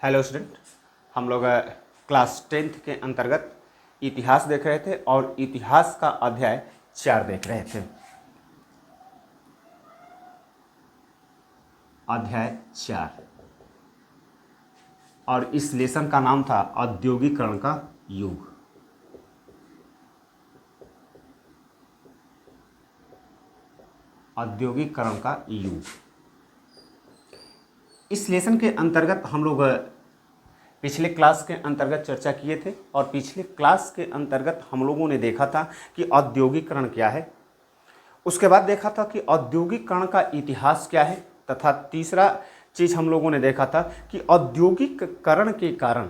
Hello student, हम लोग class 10th के अंतर्गत इतिहास देख रहे थे और इतिहास का अध्याय 4 देख रहे थे। अध्याय 4 और इस लेसन का नाम था औद्योगिकरण का युग। औद्योगिकरण का युग। इस लेसन के अंतर्गत हम लोग पिछले क्लास के अंतर्गत चर्चा किए थे और पिछले क्लास के अंतर्गत हम लोगों ने देखा था कि औद्योगिकरण क्या है। उसके बाद देखा था कि औद्योगिकरण का इतिहास क्या है, तथा तीसरा चीज़ हम लोगों ने देखा था कि औद्योगिकरण के कारण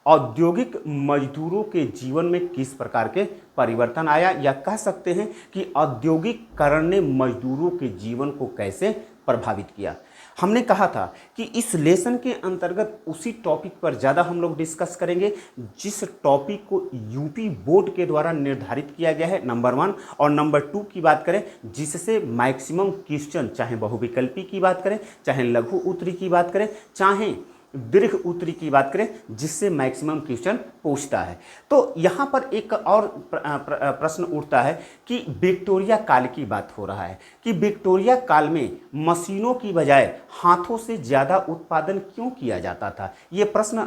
औद्योगिक मजदूरों के जीवन में किस प्रकार के परिवर्तन आया, या कह सकते हैं कि औद्योगिकरण ने मजदूरों के जीवन को कैसे प्रभावित किया। हमने कहा था कि इस लेसन के अंतर्गत उसी टॉपिक पर ज़्यादा हम लोग डिस्कस करेंगे जिस टॉपिक को यूपी बोर्ड के द्वारा निर्धारित किया गया है, नंबर 1, और नंबर 2 की बात करें जिससे मैक्सिमम क्वेश्चन, चाहे बहुविकल्पी की बात करें, चाहे लघु उत्तरी की बात करें, चाहे दीर्घ उत्तरी की बात करें, जिससे मैक्सिमम क्वेश्चन पूछता है। तो यहाँ पर एक और प्रश्न उठता है कि विक्टोरिया काल की बात हो रहा है कि विक्टोरिया काल में मशीनों की बजाय हाथों से ज़्यादा उत्पादन क्यों किया जाता था। ये प्रश्न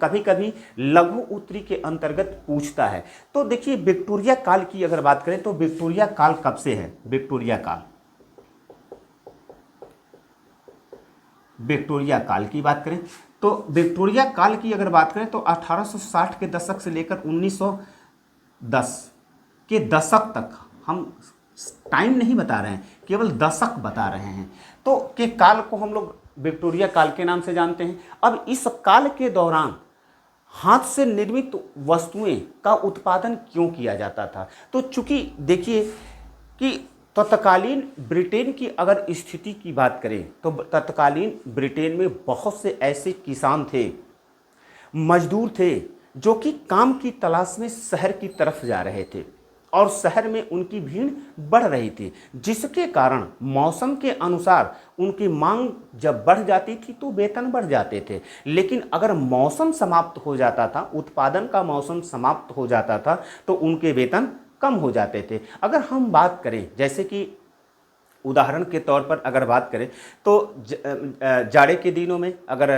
कभी कभी लघु उत्तरी के अंतर्गत पूछता है। तो देखिए, विक्टोरिया काल की अगर बात करें तो विक्टोरिया काल कब से है। विक्टोरिया काल की बात करें तो विक्टोरिया काल की अगर बात करें तो 1860 के दशक से लेकर 1910 के दशक तक, हम टाइम नहीं बता रहे हैं, केवल दशक बता रहे हैं, तो के काल को हम लोग विक्टोरिया काल के नाम से जानते हैं। अब इस काल के दौरान हाथ से निर्मित वस्तुएं का उत्पादन क्यों किया जाता था। तो चूंकि देखिए कि तत्कालीन ब्रिटेन की अगर स्थिति की बात करें तो तत्कालीन ब्रिटेन में बहुत से ऐसे किसान थे, मजदूर थे, जो कि काम की तलाश में शहर की तरफ जा रहे थे और शहर में उनकी भीड़ बढ़ रही थी, जिसके कारण मौसम के अनुसार उनकी मांग जब बढ़ जाती थी तो वेतन बढ़ जाते थे। लेकिन अगर मौसम समाप्त हो जाता था, उत्पादन का मौसम समाप्त हो जाता था, तो उनके वेतन कम हो जाते थे। अगर हम बात करें, जैसे कि उदाहरण के तौर पर अगर बात करें तो जाड़े के दिनों में अगर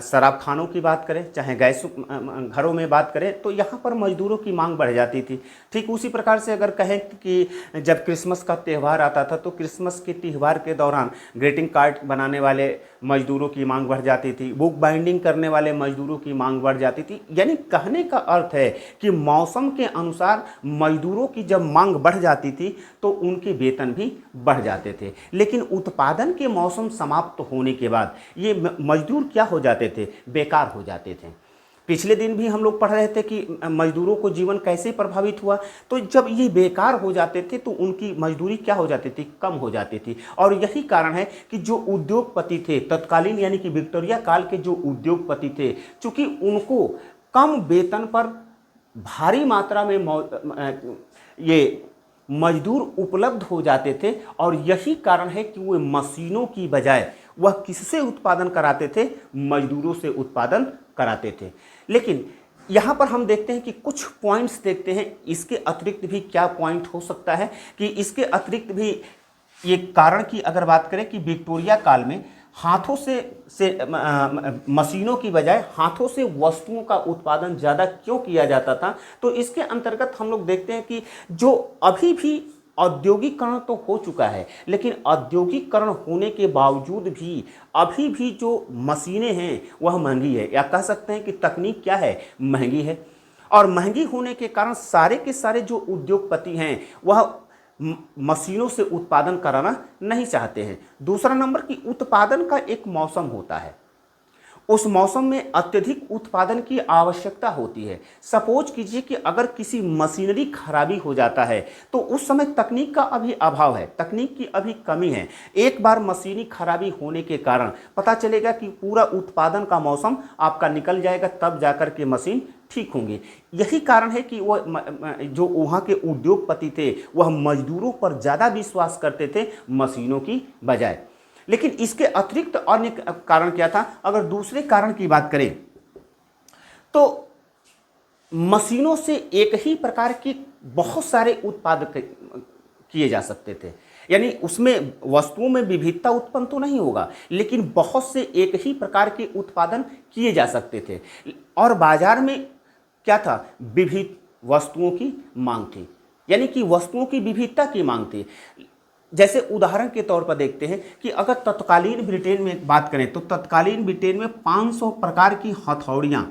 शराब खानों की बात करें, चाहे गैस घरों में बात करें, तो यहाँ पर मजदूरों की मांग बढ़ जाती थी। ठीक उसी प्रकार से अगर कहें कि जब क्रिसमस का त्यौहार आता था तो क्रिसमस के त्यौहार के दौरान ग्रीटिंग कार्ड बनाने वाले मजदूरों की मांग बढ़ जाती थी, बुक बाइंडिंग करने वाले मजदूरों की मांग बढ़ जाती थी। यानी कहने का अर्थ है कि मौसम के अनुसार मजदूरों की जब मांग बढ़ जाती थी तो उनके वेतन भी बढ़ जाते थे। लेकिन उत्पादन के मौसम समाप्त होने के बाद ये मजदूर क्या हो जाते थे, बेकार हो जाते थे। पिछले दिन भी हम लोग पढ़ रहे थे कि मजदूरों को जीवन कैसे प्रभावित हुआ। तो जब ये बेकार हो जाते थे तो उनकी मजदूरी क्या हो जाती थी, कम हो जाती थी। और यही कारण है कि जो उद्योगपति थे तत्कालीन, यानी कि विक्टोरिया काल के जो उद्योगपति थे, चूंकि उनको कम वेतन पर भारी मात्रा में ये मजदूर उपलब्ध हो जाते थे, और यही कारण है कि वो मशीनों की बजाय वह किससे उत्पादन कराते थे, मजदूरों से उत्पादन कराते थे। लेकिन यहाँ पर हम देखते हैं कि कुछ पॉइंट्स देखते हैं, इसके अतिरिक्त भी क्या पॉइंट हो सकता है कि इसके अतिरिक्त भी ये कारण की अगर बात करें कि विक्टोरिया काल में हाथों से मशीनों की बजाय हाथों से वस्तुओं का उत्पादन ज़्यादा क्यों किया जाता था। तो इसके अंतर्गत हम लोग देखते हैं कि जो अभी भी औद्योगिकरण तो हो चुका है, लेकिन औद्योगिकरण होने के बावजूद भी अभी भी जो मशीनें हैं वह महंगी है, या कह सकते हैं कि तकनीक क्या है, महंगी है। और महंगी होने के कारण सारे के सारे जो उद्योगपति हैं वह मशीनों से उत्पादन कराना नहीं चाहते हैं। दूसरा नंबर कि उत्पादन का एक मौसम होता है, उस मौसम में अत्यधिक उत्पादन की आवश्यकता होती है। सपोज कीजिए कि अगर किसी मशीनरी खराबी हो जाता है तो उस समय तकनीक का अभी अभाव है, तकनीक की अभी कमी है। एक बार मशीनी खराबी होने के कारण पता चलेगा कि पूरा उत्पादन का मौसम आपका निकल जाएगा, तब जाकर के मशीन ठीक होंगे। यही कारण है कि वह जो वहाँ के उद्योगपति थे वह मजदूरों पर ज़्यादा विश्वास करते थे मशीनों की बजाय। लेकिन इसके अतिरिक्त अन्य कारण क्या था? अगर दूसरे कारण की बात करें तो मशीनों से एक ही प्रकार की बहुत सारे उत्पाद किए जा सकते थे, यानी उसमें वस्तुओं में विविधता उत्पन्न तो नहीं होगा, लेकिन बहुत से एक ही प्रकार के उत्पादन किए जा सकते थे। और बाजार में क्या था? विविध वस्तुओं की मांग थी, यानी कि वस्तुओं की विविधता की मांग थी। जैसे उदाहरण के तौर पर देखते हैं कि अगर तत्कालीन ब्रिटेन में बात करें तो तत्कालीन ब्रिटेन में 500 प्रकार की हथौड़ियाँ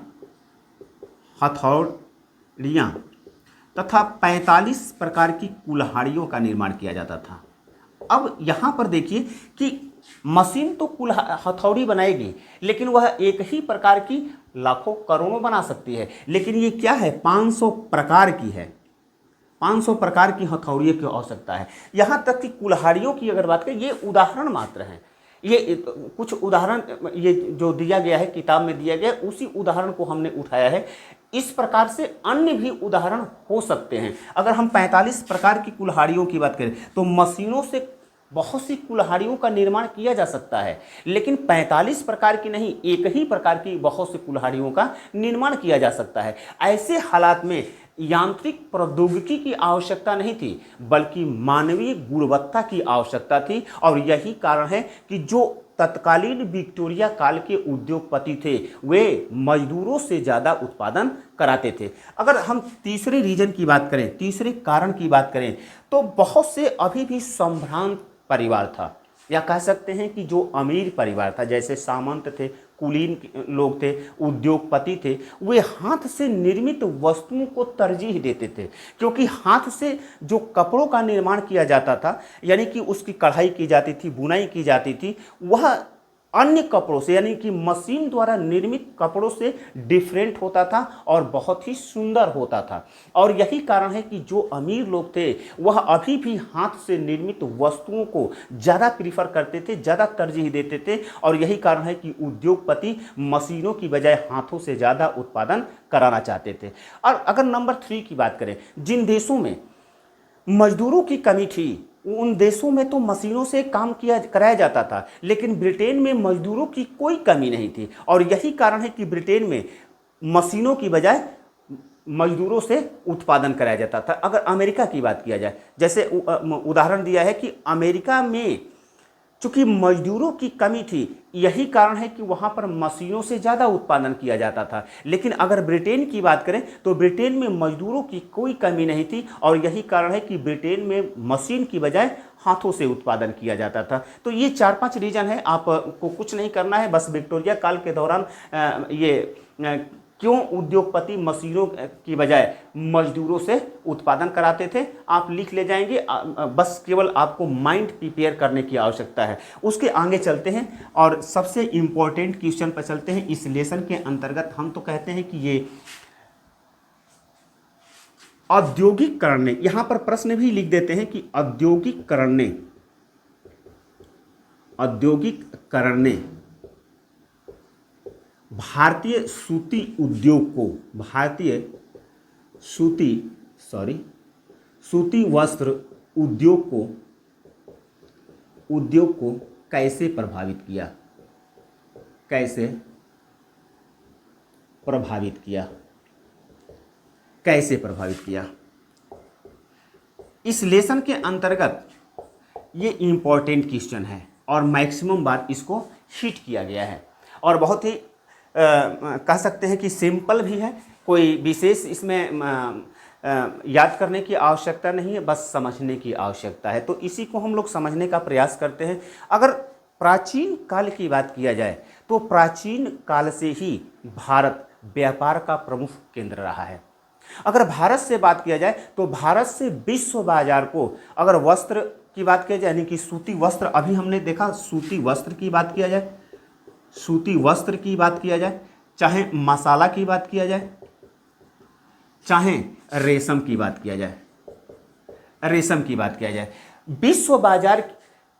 तथा 45 प्रकार की कुल्हाड़ियों का निर्माण किया जाता था। अब यहाँ पर देखिए कि मशीन तो हथौड़ी बनाएगी, लेकिन वह एक ही प्रकार की लाखों करोड़ों बना सकती है, लेकिन ये क्या है? 500 प्रकार की है, 500 प्रकार की हथौड़ियों की आवश्यकता है। यहाँ तक कि कुल्हाड़ियों की अगर बात करें, ये उदाहरण मात्र हैं, ये कुछ उदाहरण ये जो दिया गया है किताब में दिया गया है, उसी उदाहरण को हमने उठाया है। इस प्रकार से अन्य भी उदाहरण हो सकते हैं। अगर हम 45 प्रकार की कुल्हाड़ियों की बात करें तो मशीनों से बहुत सी कुल्हाड़ियों का निर्माण किया जा सकता है, लेकिन 45 प्रकार की नहीं, एक ही प्रकार की बहुत सी कुल्हाड़ियों का निर्माण किया जा सकता है। ऐसे हालात में यांत्रिक प्रौद्योगिकी की आवश्यकता नहीं थी, बल्कि मानवीय गुणवत्ता की आवश्यकता थी। और यही कारण है कि जो तत्कालीन विक्टोरिया काल के उद्योगपति थे वे मजदूरों से ज़्यादा उत्पादन कराते थे। अगर हम तीसरे रीजन की बात करें, तीसरे कारण की बात करें, तो बहुत से अभी भी संभ्रांत परिवार था, या कह सकते हैं कि जो अमीर परिवार था, जैसे सामंत थे, कुलीन लोग थे, उद्योगपति थे, वे हाथ से निर्मित वस्तुओं को तरजीह देते थे, क्योंकि हाथ से जो कपड़ों का निर्माण किया जाता था, यानी कि उसकी कढ़ाई की जाती थी, बुनाई की जाती थी, वह अन्य कपड़ों से, यानी कि मशीन द्वारा निर्मित कपड़ों से डिफरेंट होता था और बहुत ही सुंदर होता था। और यही कारण है कि जो अमीर लोग थे वह अभी भी हाथ से निर्मित वस्तुओं को ज़्यादा प्रीफर करते थे, ज़्यादा तरजीह देते थे। और यही कारण है कि उद्योगपति मशीनों की बजाय हाथों से ज़्यादा उत्पादन कराना चाहते थे। और अगर नंबर 3 की बात करें, जिन देशों में मजदूरों की कमी थी उन देशों में तो मशीनों से काम कराया जाता था, लेकिन ब्रिटेन में मजदूरों की कोई कमी नहीं थी। और यही कारण है कि ब्रिटेन में मशीनों की बजाय मजदूरों से उत्पादन कराया जाता था। अगर अमेरिका की बात किया जाए, जैसे उदाहरण दिया है कि अमेरिका में चूंकि मजदूरों की कमी थी, यही कारण है कि वहाँ पर मशीनों से ज़्यादा उत्पादन किया जाता था। लेकिन अगर ब्रिटेन की बात करें तो ब्रिटेन में मजदूरों की कोई कमी नहीं थी, और यही कारण है कि ब्रिटेन में मशीन की बजाय हाथों से उत्पादन किया जाता था। तो ये 4-5 रीजन है, आपको कुछ नहीं करना है, बस विक्टोरिया काल के दौरान क्यों उद्योगपति मशीनों की बजाय मजदूरों से उत्पादन कराते थे, आप लिख ले जाएंगे। बस केवल आपको माइंड प्रिपेयर करने की आवश्यकता है। उसके आगे चलते हैं और सबसे इम्पोर्टेंट क्वेश्चन पर चलते हैं। इस लेसन के अंतर्गत हम तो कहते हैं कि ये औद्योगिकरण ने, यहाँ पर प्रश्न भी लिख देते हैं कि औद्योगिकरण ने भारतीय सूती वस्त्र उद्योग को कैसे प्रभावित किया। इस लेसन के अंतर्गत ये इंपॉर्टेंट क्वेश्चन है और मैक्सिमम बार इसको हिट किया गया है, और बहुत ही कह सकते हैं कि सिंपल भी है, कोई विशेष इसमें याद करने की आवश्यकता नहीं है, बस समझने की आवश्यकता है। तो इसी को हम लोग समझने का प्रयास करते हैं। अगर प्राचीन काल की बात किया जाए तो प्राचीन काल से ही भारत व्यापार का प्रमुख केंद्र रहा है। अगर भारत से बात किया जाए तो भारत से विश्व बाजार को, अगर वस्त्र की बात किया जाए, यानी कि सूती वस्त्र, अभी हमने देखा सूती वस्त्र की बात किया जाए, चाहे मसाला की बात किया जाए, चाहे रेशम की बात किया जाए, विश्व बाजार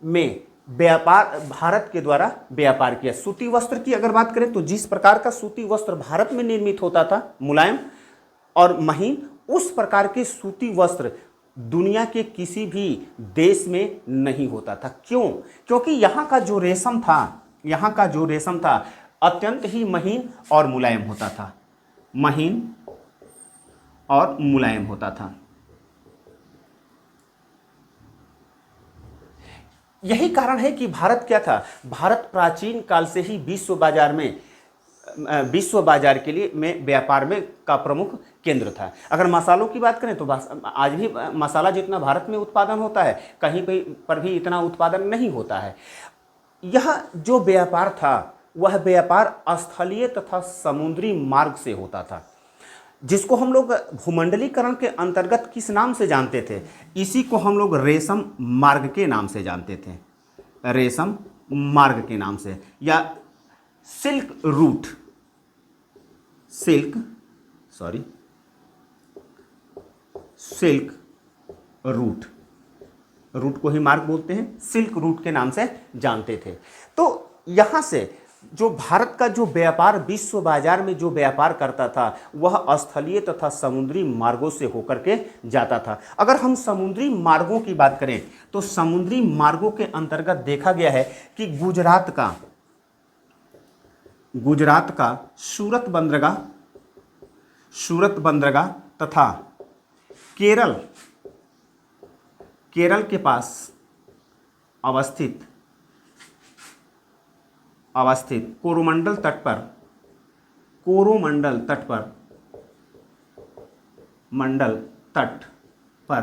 में व्यापार भारत के द्वारा व्यापार किया। सूती वस्त्र की अगर बात करें तो जिस प्रकार का सूती वस्त्र भारत में निर्मित होता था, मुलायम और महीन, उस प्रकार के सूती वस्त्र दुनिया के किसी भी देश में नहीं होता था। क्यों? क्योंकि यहाँ का जो रेशम था, यहाँ का जो रेशम था अत्यंत ही महीन और मुलायम होता था, महीन और मुलायम होता था। यही कारण है कि भारत क्या था, भारत प्राचीन काल से ही विश्व बाजार के लिए में व्यापार में का प्रमुख केंद्र था। अगर मसालों की बात करें तो आज भी मसाला जितना भारत में उत्पादन होता है कहीं पर भी इतना उत्पादन नहीं होता है। यह जो व्यापार था वह व्यापार स्थलीय तथा समुद्री मार्ग से होता था, जिसको हम लोग भूमंडलीकरण के अंतर्गत किस नाम से जानते थे? इसी को हम लोग रेशम मार्ग के नाम से जानते थे, रेशम मार्ग के नाम से, या सिल्क रूट, सिल्क रूट को ही मार्ग बोलते हैं, सिल्क रूट के नाम से जानते थे। तो यहाँ से जो भारत का जो व्यापार विश्व बाजार में जो व्यापार करता था वह स्थलीय तथा समुद्री मार्गों से होकर के जाता था। अगर हम समुद्री मार्गों की बात करें तो समुद्री मार्गों के अंतर्गत देखा गया है कि गुजरात का सूरत बंदरगाह तथा केरल के पास अवस्थित कोरोमंडल तट पर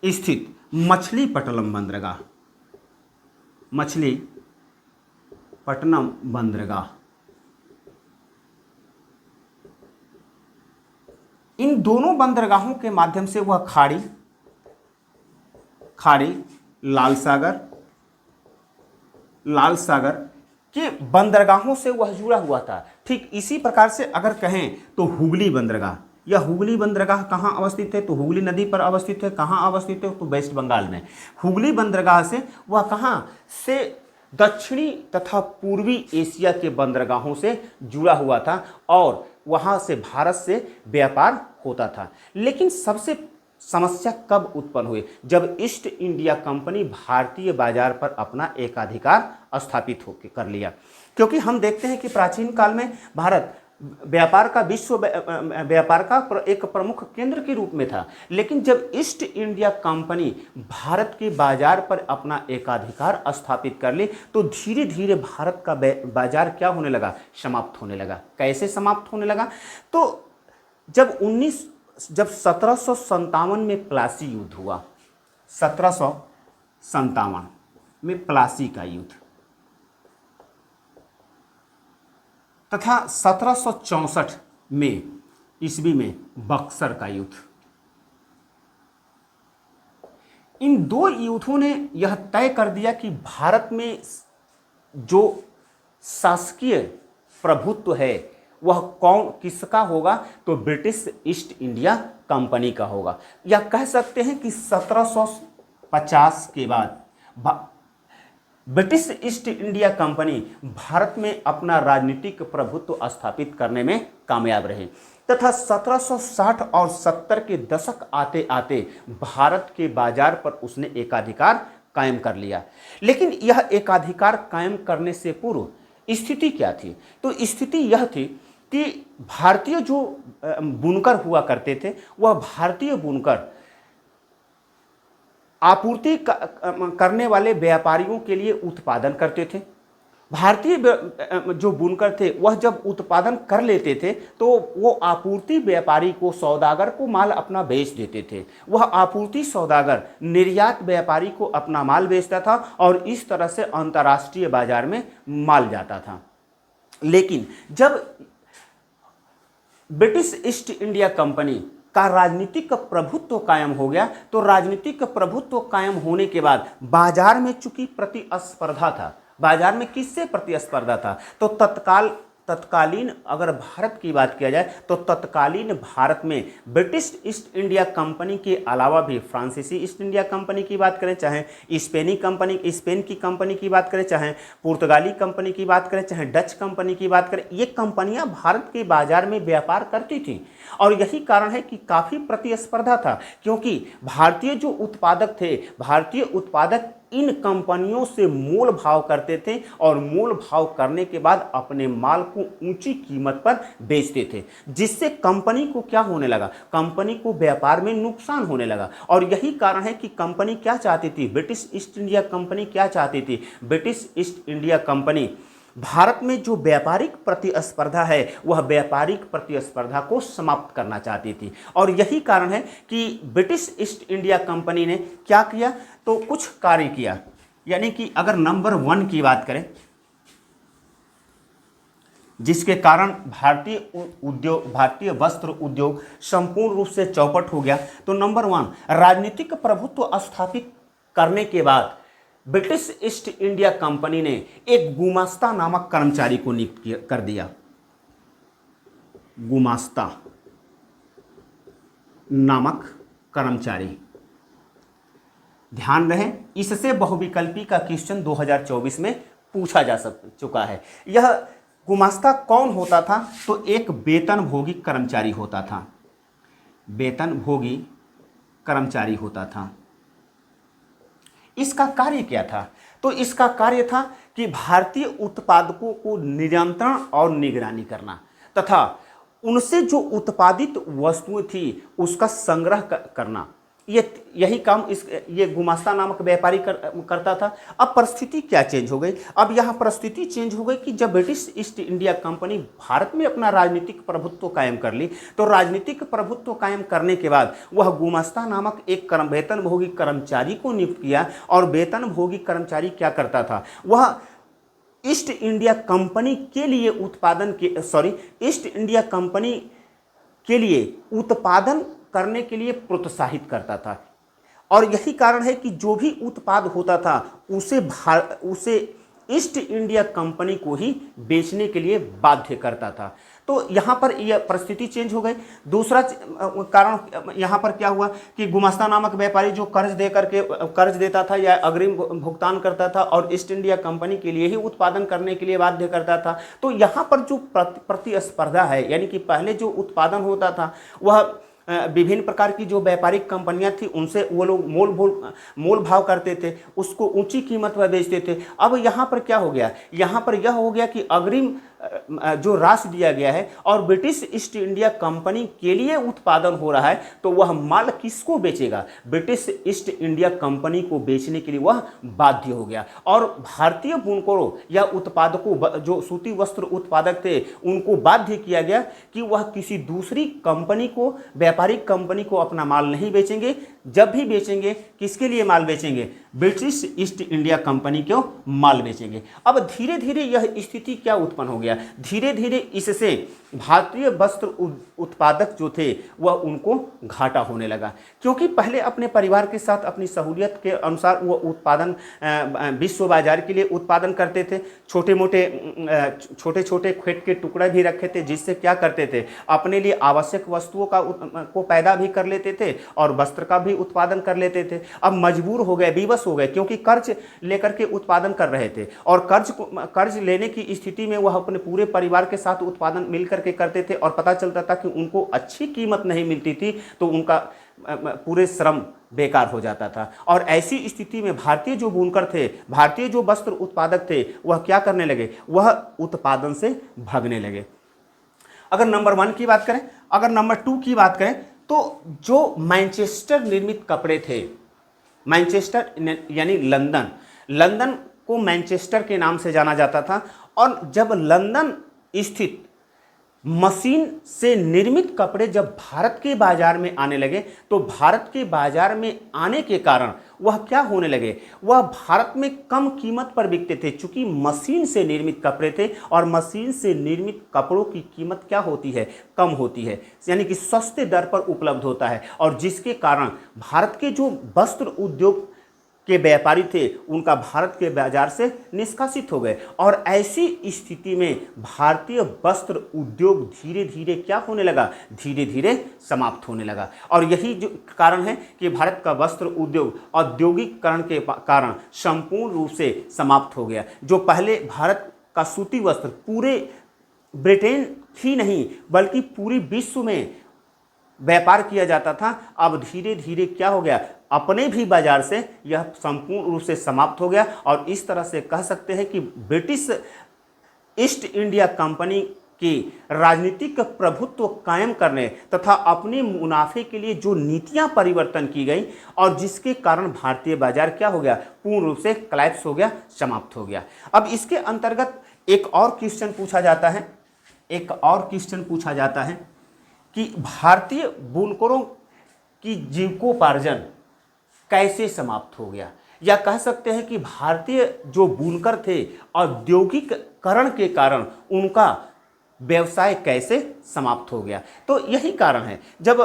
स्थित मछलीपट्टनम बंदरगाह, इन दोनों बंदरगाहों के माध्यम से वह खाड़ी लाल सागर के बंदरगाहों से वह जुड़ा हुआ था। ठीक इसी प्रकार से अगर कहें तो हुगली बंदरगाह, यह हुगली बंदरगाह कहाँ अवस्थित है? तो हुगली नदी पर अवस्थित है। कहाँ अवस्थित है? तो वेस्ट बंगाल में। हुगली बंदरगाह से वह कहाँ से दक्षिणी तथा पूर्वी एशिया के बंदरगाहों से जुड़ा हुआ था और वहाँ से भारत से व्यापार होता था। लेकिन सबसे समस्या कब उत्पन्न हुई? जब ईस्ट इंडिया कंपनी भारतीय बाजार पर अपना एकाधिकार स्थापित कर लिया। क्योंकि हम देखते हैं कि प्राचीन काल में भारत व्यापार का एक प्रमुख केंद्र के रूप में था, लेकिन जब ईस्ट इंडिया कंपनी भारत के बाजार पर अपना एकाधिकार स्थापित कर ली तो धीरे धीरे भारत का बाजार क्या होने लगा? समाप्त होने लगा। कैसे समाप्त होने लगा? तो जब 1757 में प्लासी युद्ध हुआ, 1757 में प्लासी का युद्ध तथा 1764 में ईस्वी में बक्सर का युद्ध, इन दो युद्धों ने यह तय कर दिया कि भारत में जो शासकीय प्रभुत्व है वह किसका होगा? तो ब्रिटिश ईस्ट इंडिया कंपनी का होगा। या कह सकते हैं कि 1750 के बाद British east India company Bharat में अपना राजनीतिक प्रभुत्व स्थापित करने में कामयाब रहे तथा 1760 और 70 के दशक आते आते भारत के बाजार पर उसने एकाधिकार कायम कर लिया। लेकिन यह एकाधिकार कायम करने से पूर्व स्थिति क्या थी? तो स्थिति यह थी कि भारतीय जो बुनकर हुआ करते थे वह भारतीय बुनकर आपूर्ति करने वाले व्यापारियों के लिए उत्पादन करते थे। भारतीय जो बुनकर थे वह जब उत्पादन कर लेते थे तो वो आपूर्ति व्यापारी को, सौदागर को माल अपना बेच देते थे। वह आपूर्ति सौदागर निर्यात व्यापारी को अपना माल बेचता था और इस तरह से अंतर्राष्ट्रीय बाजार में माल जाता था। लेकिन जब ब्रिटिश ईस्ट इंडिया कंपनी का राजनीतिक प्रभुत्व कायम हो गया तो राजनीतिक प्रभुत्व कायम होने के बाद बाजार में चूंकि प्रतिस्पर्धा था, बाजार में किससे प्रतिस्पर्धा था? तो तत्काल तत्कालीन अगर भारत की बात किया जाए तो तत्कालीन भारत में ब्रिटिश ईस्ट इंडिया कंपनी के अलावा भी फ्रांसीसी ईस्ट इंडिया कंपनी की बात करें, चाहे स्पेन की कंपनी की बात करें, चाहे पुर्तगाली कंपनी की बात करें, चाहे डच कंपनी की बात करें, ये कंपनियां भारत के बाजार में व्यापार करती थी। और यही कारण है कि काफ़ी प्रतिस्पर्धा था, क्योंकि भारतीय जो उत्पादक थे, भारतीय उत्पादक इन कंपनियों से मोल भाव करते थे और मोल भाव करने के बाद अपने माल को ऊंची कीमत पर बेचते थे, जिससे कंपनी को क्या होने लगा, कंपनी को व्यापार में नुकसान होने लगा। और यही कारण है कि कंपनी क्या चाहती थी, ब्रिटिश ईस्ट इंडिया कंपनी क्या चाहती थी, British east India company Bharat में जो व्यापारिक प्रतिस्पर्धा है वह व्यापारिक प्रतिस्पर्धा को समाप्त करना चाहती थी। और यही कारण है कि ब्रिटिश ईस्ट इंडिया कंपनी ने क्या किया, तो कुछ कार्य किया। यानी कि अगर नंबर 1 की बात करें जिसके कारण भारतीय वस्त्र उद्योग संपूर्ण रूप से चौपट हो गया, तो नंबर 1 राजनीतिक प्रभुत्व स्थापित करने के बाद ब्रिटिश ईस्ट इंडिया कंपनी ने एक गुमास्ता नामक कर्मचारी को नियुक्त कर दिया। गुमास्ता नामक कर्मचारी, ध्यान रहे इससे बहुविकल्पी का क्वेश्चन 2024 में पूछा जा चुका है। यह गुमास्ता कौन होता था, तो एक वेतनभोगी कर्मचारी होता था, वेतनभोगी कर्मचारी होता था। इसका कार्य क्या था, तो इसका कार्य था कि भारतीय उत्पादकों को नियंत्रण और निगरानी करना तथा उनसे जो उत्पादित वस्तुएं थी उसका संग्रह करना। यही काम ये गुमास्ता नामक व्यापारी करता था। अब परिस्थिति क्या चेंज हो गई, अब यहाँ परिस्थिति चेंज हो गई कि जब British east India company Bharat में अपना राजनीतिक प्रभुत्व कायम कर ली, तो राजनीतिक प्रभुत्व कायम करने के बाद वह गुमास्ता नामक एक वेतनभोगी कर्मचारी को नियुक्त किया। और वेतनभोगी कर्मचारी क्या करता था, वह ईस्ट इंडिया कंपनी के लिए ईस्ट इंडिया कंपनी के लिए उत्पादन करने के लिए प्रोत्साहित करता था। और यही कारण है कि जो भी उत्पाद होता था उसे ईस्ट इंडिया कंपनी को ही बेचने के लिए बाध्य करता था। तो यहाँ पर यह परिस्थिति चेंज हो गई। दूसरा कारण यहाँ पर क्या हुआ कि गुमास्ता नामक व्यापारी जो कर्ज देता था या अग्रिम भुगतान करता था और ईस्ट इंडिया कंपनी के लिए ही उत्पादन करने के लिए बाध्य करता था। तो यहाँ पर जो प्रतिस्पर्धा है, यानी कि पहले जो उत्पादन होता था वह विभिन्न प्रकार की जो व्यापारिक कंपनियां थी उनसे वो लोग मोल भाव करते थे, उसको ऊंची कीमत पर बेचते थे। अब यहाँ पर क्या हो गया, यहाँ पर यह हो गया कि अग्रिम जो राशि दिया गया है और ब्रिटिश ईस्ट इंडिया कंपनी के लिए उत्पादन हो रहा है, तो वह माल किसको बेचेगा, ब्रिटिश ईस्ट इंडिया कंपनी को बेचने के लिए वह बाध्य हो गया। और भारतीय बुनकरों या उत्पादकों, जो सूती वस्त्र उत्पादक थे, उनको बाध्य किया गया कि वह किसी दूसरी कंपनी को, व्यापारिक कंपनी को अपना माल नहीं बेचेंगे। जब भी बेचेंगे किसके लिए माल बेचेंगे, ब्रिटिश ईस्ट इंडिया कंपनी को माल बेचेंगे। अब धीरे धीरे यह स्थिति क्या उत्पन्न हो गया, धीरे धीरे इससे भारतीय वस्त्र उत्पादक जो थे वह उनको घाटा होने लगा, क्योंकि पहले अपने परिवार के साथ अपनी सहूलियत के अनुसार वो उत्पादन विश्व बाजार के लिए उत्पादन करते थे। छोटे छोटे खेत के टुकड़े भी रखे थे, जिससे क्या करते थे, अपने लिए आवश्यक वस्तुओं को पैदा भी कर लेते थे और वस्त्र का भी उत्पादन कर लेते थे। अब मजबूर हो गए, विवश हो गए, क्योंकि कर्ज लेकर के उत्पादन कर रहे थे और कर्ज लेने की स्थिति में वह अपने पूरे परिवार के साथ उत्पादन मिलकर के करते थे और पता चलता था कि उनको अच्छी कीमत नहीं मिलती थी, तो उनका पूरे श्रम बेकार हो जाता था। और ऐसी स्थिति में भारतीय जो बुनकर थे, भारतीय जो वस्त्र उत्पादक थे, वह क्या करने लगे, वह उत्पादन से भागने लगे। अगर नंबर 1 की बात करें, अगर नंबर 2 की बात करें, तो जो मैनचेस्टर निर्मित कपड़े थे, मैनचेस्टर यानी लंदन को मैनचेस्टर के नाम से जाना जाता था। और जब लंदन स्थित मशीन से निर्मित कपड़े जब भारत के बाजार में आने लगे, तो भारत के बाजार में आने के कारण वह क्या होने लगे, वह भारत में कम कीमत पर बिकते थे, चूंकि मशीन से निर्मित कपड़े थे और मशीन से निर्मित कपड़ों की कीमत क्या होती है, कम होती है, यानी कि सस्ते दर पर उपलब्ध होता है। और जिसके कारण भारत के जो वस्त्र उद्योग के व्यापारी थे उनका भारत के बाजार से निष्कासित हो गए। और ऐसी स्थिति में भारतीय वस्त्र उद्योग धीरे धीरे क्या होने लगा, धीरे धीरे समाप्त होने लगा। और यही जो कारण है कि भारत का वस्त्र उद्योग औद्योगिकरण के कारण संपूर्ण रूप से समाप्त हो गया। जो पहले भारत का सूती वस्त्र पूरे ब्रिटेन ही नहीं बल्कि पूरी विश्व में व्यापार किया जाता था, अब धीरे धीरे क्या हो गया, अपने भी बाजार से यह संपूर्ण रूप से समाप्त हो गया। और इस तरह से कह सकते हैं कि ब्रिटिश ईस्ट इंडिया कंपनी की राजनीतिक प्रभुत्व कायम करने तथा अपने मुनाफे के लिए जो नीतियां परिवर्तन की गई और जिसके कारण भारतीय बाजार क्या हो गया, पूर्ण रूप से कोलैप्स हो गया, समाप्त हो गया। अब इसके अंतर्गत एक और क्वेश्चन पूछा जाता है कि भारतीय बुनकरों की जीविकोपार्जन कैसे समाप्त हो गया, या कह सकते हैं कि भारतीय जो बुनकर थे औद्योगिकरण के कारण उनका व्यवसाय कैसे समाप्त हो गया। तो यही कारण है, जब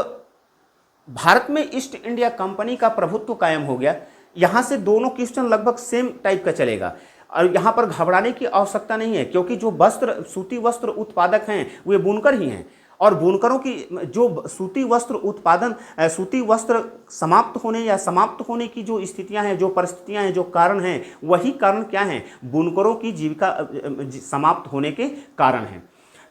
भारत में ईस्ट इंडिया कंपनी का प्रभुत्व कायम हो गया, यहाँ से दोनों क्वेश्चन लगभग सेम टाइप का चलेगा और यहाँ पर घबराने की आवश्यकता नहीं है, क्योंकि जो सूती वस्त्र उत्पादक हैं वे बुनकर ही हैं। और बुनकरों की जो सूती वस्त्र समाप्त होने या समाप्त होने की जो स्थितियां हैं, जो परिस्थितियां हैं, जो कारण हैं, वही कारण क्या हैं, बुनकरों की जीविका समाप्त होने के कारण हैं।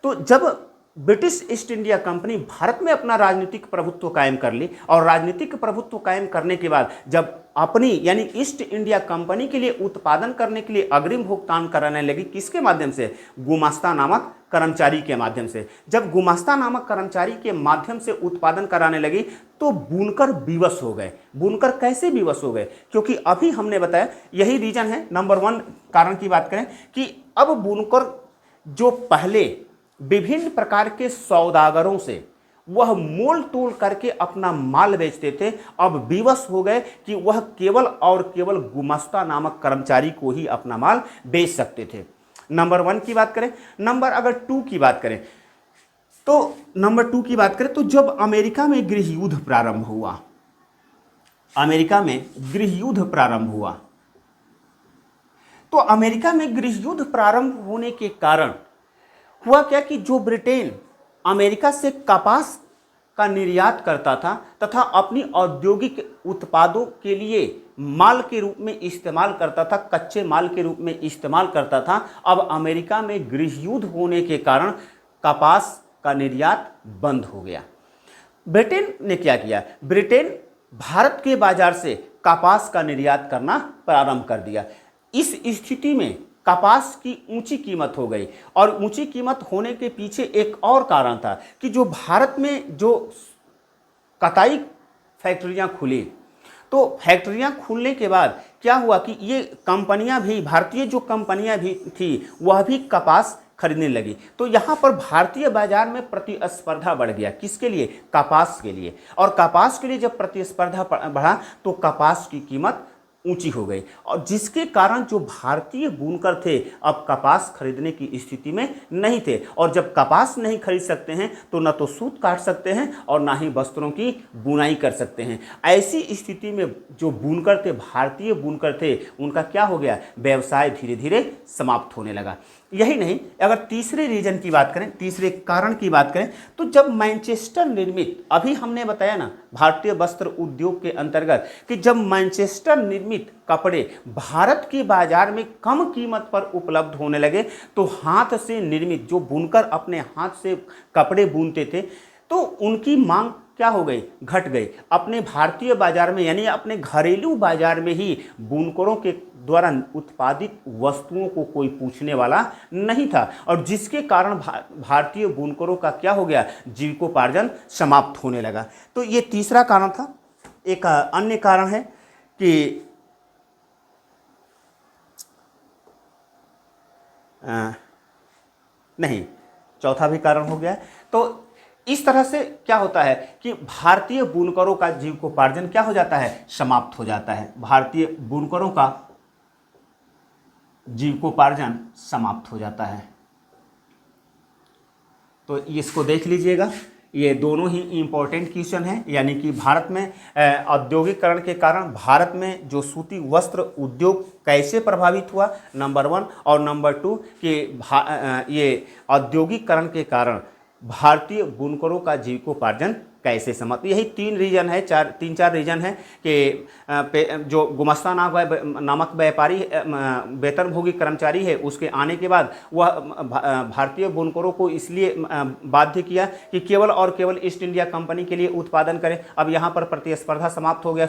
तो जब British east India company Bharat में अपना राजनीतिक प्रभुत्व कायम कर ली और राजनीतिक प्रभुत्व कायम करने के बाद जब अपनी यानी ईस्ट इंडिया कंपनी के लिए उत्पादन करने के लिए अग्रिम भुगतान कराने लगी, किसके माध्यम से, गुमास्ता नामक कर्मचारी के माध्यम से। जब गुमास्ता नामक कर्मचारी के माध्यम से उत्पादन कराने लगी तो बुनकर विवश हो गए। बुनकर कैसे विवश हो गए, क्योंकि अभी हमने बताया यही रीजन है। नंबर 1 कारण की बात करें कि अब बुनकर जो पहले विभिन्न प्रकार के सौदागरों से वह मोल तोल करके अपना माल बेचते थे, अब विवश हो गए कि वह केवल और केवल गुमास्ता नामक कर्मचारी को ही अपना माल बेच सकते थे। नंबर 1 की बात करें। नंबर 2 की बात करें तो जब अमेरिका में गृह युद्ध प्रारंभ हुआ, तो अमेरिका में गृह युद्ध प्रारंभ होने के कारण हुआ क्या कि जो ब्रिटेन अमेरिका से कपास का निर्यात करता था तथा अपनी औद्योगिक उत्पादों के लिए माल के रूप में इस्तेमाल करता था, कच्चे माल के रूप में इस्तेमाल करता था, अब अमेरिका में गृह युद्ध होने के कारण कपास का निर्यात बंद हो गया। ब्रिटेन ने क्या किया, ब्रिटेन भारत के बाजार से कपास का निर्यात करना प्रारंभ कर दिया। इस स्थिति में कपास की ऊंची कीमत हो गई, और ऊंची कीमत होने के पीछे एक और कारण था कि जो भारत में जो कताई फैक्ट्रियां खुली, तो फैक्ट्रियां खुलने के बाद क्या हुआ कि ये कंपनियां भी, भारतीय जो कंपनियां भी थी वह भी कपास खरीदने लगी। तो यहाँ पर भारतीय बाजार में प्रतिस्पर्धा बढ़ गया, किसके लिए, कपास के लिए। और कपास के लिए जब प्रतिस्पर्धा बढ़ा तो कपास की कीमत ऊंची हो गई, और जिसके कारण जो भारतीय बुनकर थे अब कपास खरीदने की स्थिति में नहीं थे। और जब कपास नहीं खरीद सकते हैं तो न तो सूत काट सकते हैं और ना ही वस्त्रों की बुनाई कर सकते हैं। ऐसी स्थिति में जो बुनकर थे, भारतीय बुनकर थे, उनका क्या हो गया, व्यवसाय धीरे धीरे समाप्त होने लगा। यही नहीं, अगर तीसरे रीजन की बात करें, तीसरे कारण की बात करें, तो जब मैनचेस्टर निर्मित, अभी हमने बताया ना भारतीय वस्त्र उद्योग के अंतर्गत कि जब मैनचेस्टर निर्मित कपड़े भारत के बाजार में कम कीमत पर उपलब्ध होने लगे, तो हाथ से निर्मित जो बुनकर अपने हाथ से कपड़े बुनते थे तो उनकी मांग क्या हो गई, घट गई। अपने भारतीय बाजार में यानी अपने घरेलू बाजार में ही बुनकरों के द्वारा उत्पादित वस्तुओं को कोई पूछने वाला नहीं था, और जिसके कारण भारतीय बुनकरों का क्या हो गया, जीविकोपार्जन समाप्त होने लगा। तो ये तीसरा कारण था। एक अन्य कारण है कि नहीं, चौथा भी कारण हो गया। तो इस तरह से क्या होता है कि भारतीय बुनकरों का जीविकोपार्जन क्या हो जाता है, समाप्त हो जाता है। भारतीय बुनकरों का जीविकोपार्जन समाप्त हो जाता है। तो इसको देख लीजिएगा ये दोनों ही इम्पोर्टेंट क्वेश्चन हैं। यानी कि भारत में औद्योगिकरण के कारण भारत में जो सूती वस्त्र उद्योग कैसे प्रभावित हुआ, नंबर 1, और नंबर 2 कि ये औद्योगिकरण के कारण भारतीय बुनकरों का जीविकोपार्जन कैसे समाप्त। यही 3 रीजन है, 3-4 रीजन है कि जो गुमास्ता नामक व्यापारी वेतनभोगी कर्मचारी है, उसके आने के बाद वह भारतीय बुनकरों को इसलिए बाध्य किया कि केवल और केवल ईस्ट इंडिया कंपनी के लिए उत्पादन करें। अब यहाँ पर प्रतिस्पर्धा समाप्त हो गया,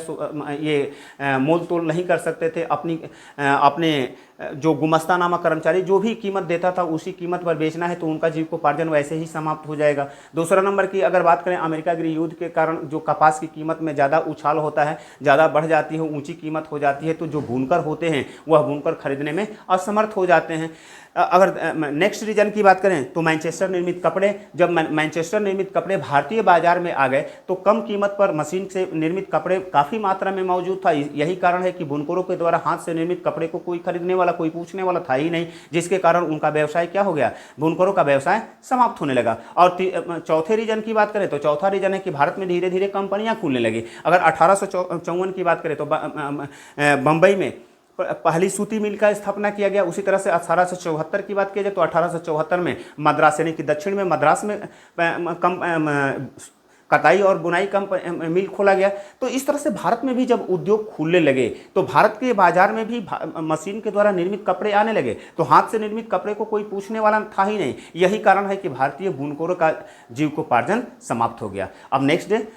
ये मोल तोल नहीं कर सकते थे। अपने जो गुमास्ता नामक कर्मचारी जो भी कीमत देता था उसी कीमत पर बेचना है, तो उनका जीविकोपार्जन वैसे ही समाप्त हो जाएगा। दूसरा नंबर की अगर बात करें, अमेरिका गृह युद्ध के कारण जो कपास की कीमत में ज़्यादा उछाल होता है, ज़्यादा बढ़ जाती है, ऊंची कीमत हो जाती है, तो जो बुनकर होते हैं वह बुनकर खरीदने में असमर्थ हो जाते हैं। अगर नेक्स्ट रीजन की बात करें तो मैनचेस्टर निर्मित कपड़े, जब मैनचेस्टर निर्मित कपड़े भारतीय बाजार में आ गए तो कम कीमत पर मशीन से निर्मित कपड़े काफ़ी मात्रा में मौजूद था। यही कारण है कि बुनकरों के द्वारा हाथ से निर्मित कपड़े को कोई खरीदने वाला, कोई पूछने वाला था ही नहीं, जिसके कारण उनका व्यवसाय क्या हो गया, बुनकरों का व्यवसाय समाप्त होने लगा। और चौथे रीजन की बात करें तो चौथा रीजन है कि भारत में धीरे धीरे कंपनियां खुलने लगी। अगर 1854 की बात करें तो बम्बई में पहली सूती मिल का स्थापना किया गया। उसी तरह से 1874 की बात की जाए तो 1874 में मद्रास, यानी कि दक्षिण में मद्रास में कताई और बुनाई मिल खोला गया। तो इस तरह से भारत में भी जब उद्योग खुलने लगे तो भारत के बाजार में भी मशीन के द्वारा निर्मित कपड़े आने लगे, तो हाथ से निर्मित कपड़े को कोई पूछने वाला था ही नहीं। यही कारण है कि भारतीय बुनकरों का जीविकोपार्जन समाप्त हो गया। अब नेक्स्ट डे